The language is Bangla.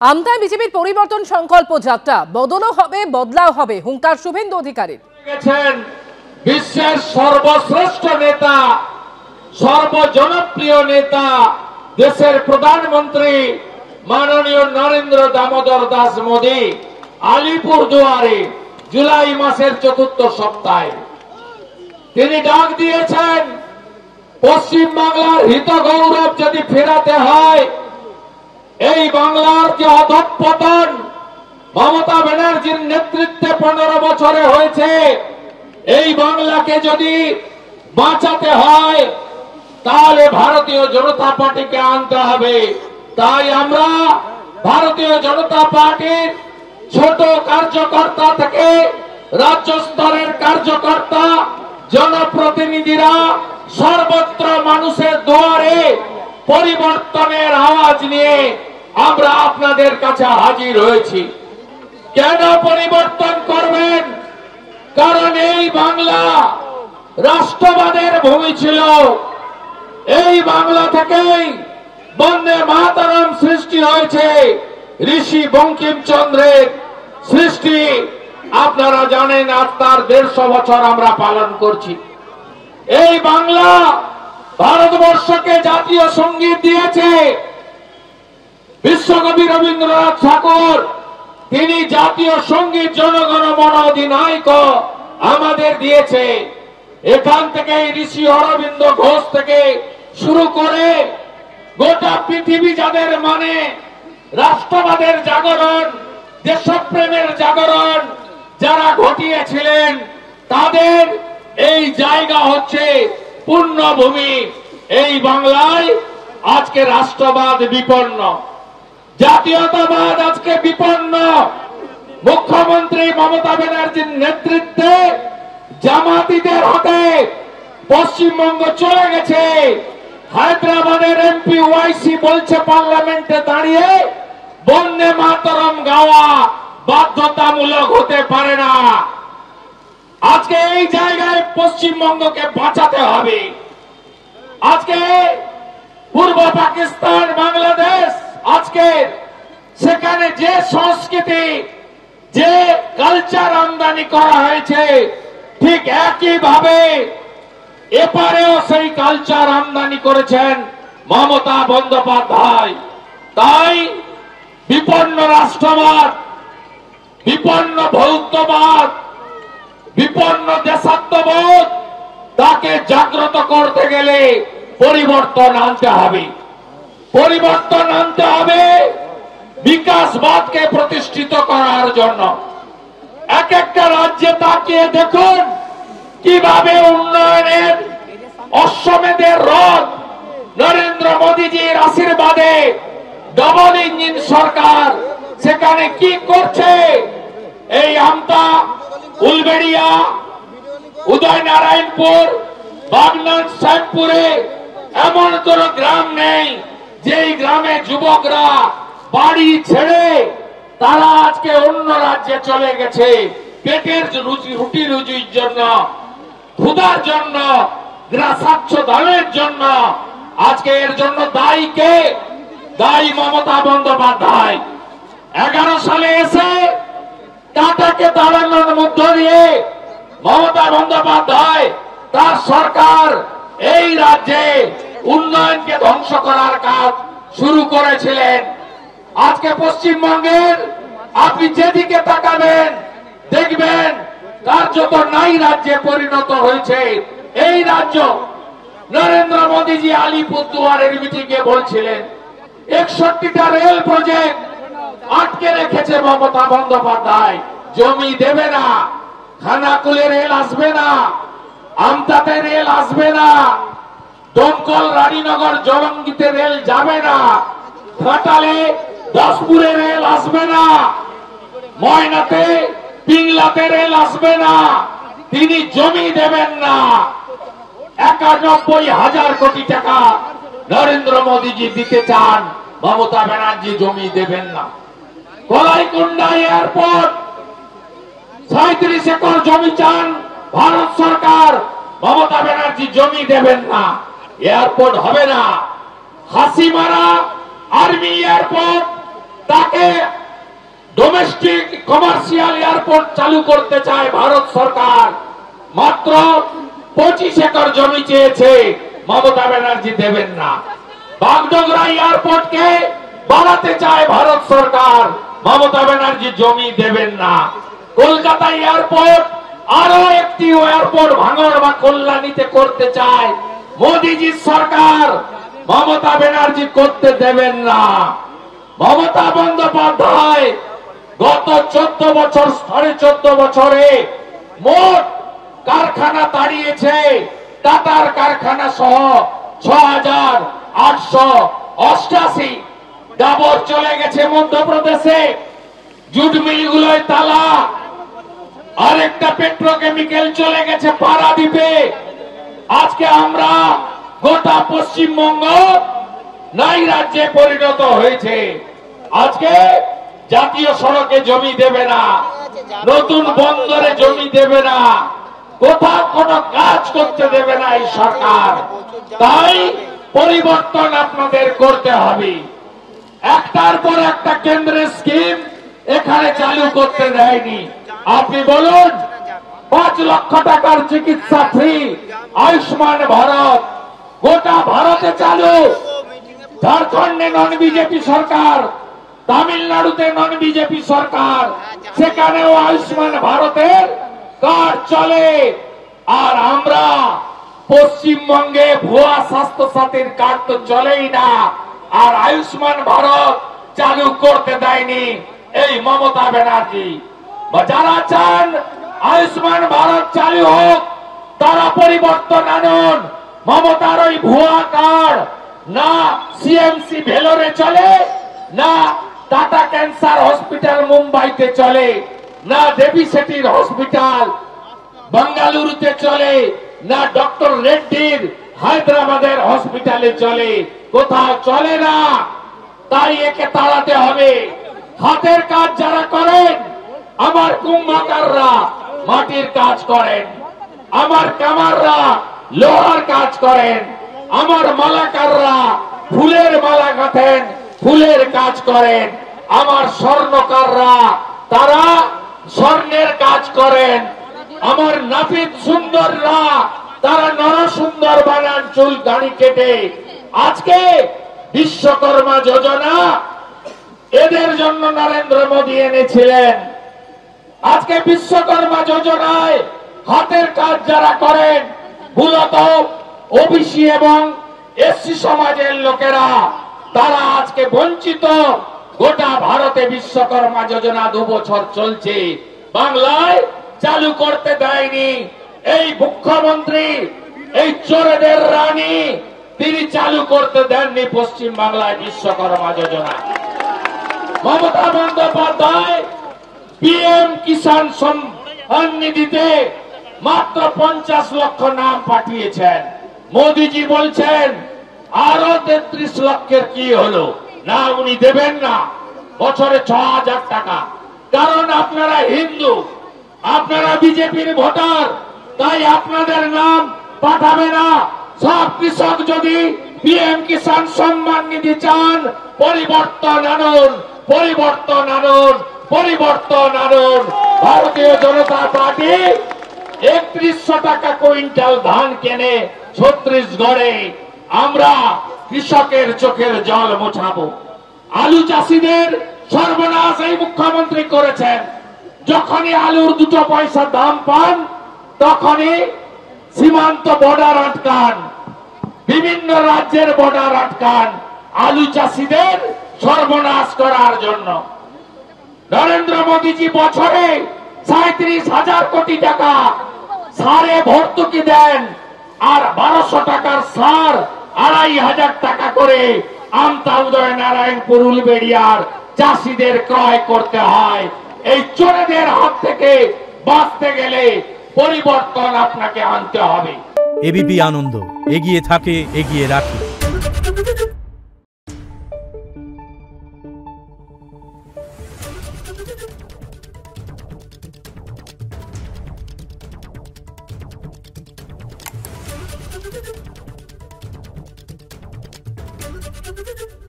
আমতায় বিজেপির পরিবর্তন সংকল্প যাত্রা বদলও হবে বদলাও হবে হুঙ্কার শুভেন্দু অধিকারীর। বিশ্বের সর্বশ্রেষ্ঠ নেতা, সর্বজনপ্রিয় নেতা, দেশের প্রধানমন্ত্রী মাননীয় নরেন্দ্র দামোদর দাস মোদী আলিপুরদুয়ারে জুলাই মাসের ৪র্থ সপ্তাহে তিনি ডাক দিয়েছেন, পশ্চিম বাংলার হিত গৌরব যদি ফেরাতে হয়, এই বাংলার যে অধঃপতন মমতা ব্যানার্জির নেতৃত্বে 15 বছরে হয়েছে, এই বাংলাকে যদি বাঁচাতে হয় তাহলে ভারতীয় জনতা পার্টিকে আনতে হবে। তাই আমরা ভারতীয় জনতা পার্টির ছোট কার্যকর্তা থেকে রাজ্য স্তরের কার্যকর্তা, জনপ্রতিনিধিরা সর্বত্র মানুষের দুয়ারে পরিবর্তনের আওয়াজ নিয়ে আমরা আপনাদের কাছে হাজির হয়েছি। কেন পরিবর্তন করবেন? কারণ এই বাংলা রাষ্ট্রবাদের ভূমি ছিল। এই বাংলা থেকেই বন্দে মাতরম সৃষ্টি হয়েছে, ঋষি বঙ্কিমচন্দ্রের সৃষ্টি। আপনারা জানেন, আজ তার 150 বছর আমরা পালন করছি। এই বাংলা ভারতবর্ষকে জাতীয় সঙ্গীত দিয়েছে। বিশ্বকবি রবীন্দ্রনাথ ঠাকুর তিনি জাতীয় সঙ্গীত জনগণ মন অধিনায়ক আমাদের দিয়েছে। এখান থেকে ঋষি অরবিন্দ ঘোষ থেকে শুরু করে গোটা পৃথিবী যাদের মানে রাষ্ট্রবাদের জাগরণ, দেশপ্রেমের জাগরণ যারা ঘটিয়েছিলেন, তাদের এই জায়গা হচ্ছে পুণ্যভূমি। এই বাংলায় আজকে রাষ্ট্রবাদ বিপন্ন, জাতীয়তাবাদ আজকে বিপন্ন। মুখ্যমন্ত্রী মমতা ব্যানার্জির নেতৃত্বে জামাতিদের হাতে পশ্চিমবঙ্গ চলে গেছে। হায়দ্রাবাদের এমপি ওয়াইসি বলছে পার্লামেন্টে দাঁড়িয়ে, বন্দে মাতরম গাওয়া বাধ্যতামূলক হতে পারে না। আজকে এই জায়গায় পশ্চিমবঙ্গকে বাঁচাতে হবে। আজকে পূর্ব পাকিস্তান, বাংলাদেশ, আজকে সেখানে যে সংস্কৃতি, যে কালচার আমদানি করা হয়েছে, ঠিক একইভাবে এপারেও সেই কালচার আমদানি করেছেন মমতা বন্দ্যোপাধ্যায়। তাই বিপন্ন রাষ্ট্রবাদ, বিপন্ন ভৌতবাদ, বিপন্ন দেশাত্মবোধ, তাকে জাগ্রত করতে গেলে পরিবর্তন আনতে হবে। পরিবর্তন আনতে হবে বিকাশবাদকে প্রতিষ্ঠিত করার জন্য। এক একটা রাজ্যে তাকিয়ে দেখুন কিভাবে উন্নয়নের অশ্বমেধের রথ নরেন্দ্র মোদীজির আশীর্বাদে ডবল ইঞ্জিন সরকার সেখানে কি করছে। এই আমতা, উলবেড়িয়া, উদয়নারায়ণপুর, বাগনান, শ্যামপুরে এমন কোন গ্রাম নেই যেই গ্রামে যুবকরা বাড়ি ছেড়ে তারা আজকে অন্য রাজ্যে চলে গেছে পেটের রুটি রুজির জন্য, ক্ষুধার জন্য, স্বচ্ছ দানের জন্য। আজকে এর জন্য দায়ী কে? দায়ী মমতা বন্দ্যোপাধ্যায়। 11 সালে এসে টাটাকে দাঁড়ানোর মধ্য দিয়ে মমতা বন্দ্যোপাধ্যায় তার সরকার এই রাজ্যে উন্নয়নকে ধ্বংস করার কাজ শুরু করেছিলেন। আজকে পশ্চিমবঙ্গের আপনি যেদিকে তাকাবেন দেখবেন কার্যত নাই রাজ্যে পরিণত হয়েছে এই রাজ্য। নরেন্দ্র মোদীজি আলিপুরদুয়ারের মিটিংয়ে বলছিলেন 61টা রেল প্রজেক্ট আটকে রেখেছে মমতা বন্দ্যোপাধ্যায়। জমি দেবে না, খানাকুলে রেল আসবে না, আমতাতে রেল আসবে না, দমকল রানীনগর জলঙ্গিতে রেল যাবে না, ঘাটালে 10পুরে রেল আসবে না, ময়নাতে পিংলাতে রেল আসবে না। তিনি জমি দেবেন না। 91,000 কোটি টাকা নরেন্দ্র মোদীজি দিতে চান, মমতা ব্যানার্জি জমি দেবেন না। কলাইকুণ্ডা এয়ারপোর্ট 37 একর জমি চান ভারত সরকার, মমতা ব্যানার্জি জমি দেবেন না, এয়ারপোর্ট হবে না। হাসিমারা আর্মি এয়ারপোর্ট তাকে ডোমেস্টিক কমার্শিয়াল এয়ারপোর্ট চালু করতে চায় ভারত সরকার। মাত্র 25 একর জমি চেয়েছে, মমতা ব্যানার্জি দেবেন না। বাগডোগরা এয়ারপোর্টকে বাড়াতে চায় ভারত সরকার, মমতা ব্যানার্জি জমি দেবেন না। কলকাতা এয়ারপোর্ট আরো একটি এয়ারপোর্ট ভাঙড় বা কল্যাণীতে করতে চায় মোদিজির সরকার, মমতা ব্যানার্জি করতে দেবেন না। মমতা বন্দ্যোপাধ্যায় গত 14 বছর 14.5 বছরে মোট কারখানা তাড়িয়েছে, টাটার কারখানা সহ 6,888। ডাবর চলে গেছে মধ্যপ্রদেশে, জুট মিলগুলোয় তালা। আরেকটা পেট্রোকেমিক্যাল চলে গেছে পারাদ্বীপে। আজকে আমরা গোটা পশ্চিমবঙ্গ নাই রাজ্যে পরিণত হয়েছে। আজকে জাতীয় সড়কে জমি দেবে না, নতুন বন্দরে জমি দেবে না, কোথাও কোনো কাজ করতে দেবে না এই সরকার। তাই পরিবর্তন আপনাদের করতে হবে। একটার পর একটা কেন্দ্রের স্কিম এখানে চালু করতে দেয়নি। আপনি বলুন, 5 লক্ষ টাকার চিকিৎসা ফ্রি, আয়ুষ্মান ভারত গোটা ভারতে চালু। ঝাড়খণ্ডে নন বিজেপি সরকার, তামিলনাড়ুতে নন বিজেপি সরকার, সেখানেও আয়ুষ্মান ভারতের কার্ড চলে। আর আমরা পশ্চিমবঙ্গে ভুয়া স্বাস্থ্য সাথীর কার্ড তো চলেই না, আর আয়ুষ্মান ভারত চালু করতে দেয়নি এই মমতা ব্যানার্জি। যারা চান আয়ুষ্মান ভারত চালু হোক, তারা পরিবর্তন আনুন। মমতার ওই ভুয়া কার্ড না সিএমসি ভেলোরে চলে, না টাটা ক্যান্সার হসপিটাল মুম্বাইতে চলে, না দেবী সেটির হসপিটাল বেঙ্গালুরুতে চলে, না ডক্টর রেড্ডির হায়দ্রাবাদের হসপিটালে চলে, কোথাও চলে না। তাই একে তাড়াতে হবে। হাতের কাজ যারা করেন, আমার কুম্ভকাররা মাটির কাজ করেন, আমার কামাররা লোহার কাজ করেন, আমার মালাকাররা ফুলের মালা গাঁথেন, ফুলের কাজ করেন, আমার স্বর্ণকাররা তারা স্বর্ণের কাজ করেন, আমার নাপিত সুন্দররা তারা নরসুন্দর বানান চুল দাড়ি কেটে। আজকে বিশ্বকর্মা যোজনা এদের জন্য নরেন্দ্র মোদী এনেছিলেন। আজকে বিশ্বকর্মা যোজনায় হাতের কাজ যারা করেন, মূলত ওবিসি এবং এসসি সমাজের লোকেরা, তারা আজকে বঞ্চিত। গোটা ভারতে বিশ্বকর্মা যোজনা 2 বছর চলছে, বাংলায় চালু করতে দেয়নি এই মুখ্যমন্ত্রী, এই চোরেদের রানী, তিনি চালু করতে দেননি পশ্চিম বাংলায় বিশ্বকর্মা যোজনা। মমতা বন্দ্যোপাধ্যায় পিএম কিষাণ সম্মান নিধিতে মাত্র 50 লক্ষ নাম পাঠিয়েছেন। মোদিজি বলছেন আরো 33 লক্ষের কি হলো না, উনি দেবেন না বছরে 6,000 টাকা। কারণ আপনারা হিন্দু, আপনারা বিজেপির ভোটার, তাই আপনাদের নাম পাঠাবে না। সব কৃষক যদি পিএম কিষাণ সম্মান নিধি চান, পরিবর্তন আনুন, পরিবর্তন আনুন, পরিবর্তন আনুন। ভারতীয় জনতা পার্টি 3100 টাকা কুইন্টাল ধান কেনে ছত্তিশগড়ে। আমরা কৃষকের চোখের জল মোছাবো। আলু চাষীদের সর্বনাশ এই মুখ্যমন্ত্রী করেছেন। যখনই আলুর 2 পয়সা দাম পান, তখনই সীমান্ত বর্ডার আটকান, বিভিন্ন রাজ্যের বর্ডার আটকান, আলু চাষীদের সর্বনাশ করার জন্য। নরেন্দ্র মোদীজি বছরে 37,000 কোটি টাকা সারে ভর্তুকি দেন, আর 1200 টাকার সার 2,500 টাকা করে আমতা উদয় নারায়ণপুর উলবেড়িয়ার চাষীদের ক্রয় করতে হয়। এই চোরেদের হাত থেকে বাঁচতে গেলে পরিবর্তন আপনাকে আনতে হবে। এবিপি আনন্দ, এগিয়ে থাকে, এগিয়ে রাখে। Thank you.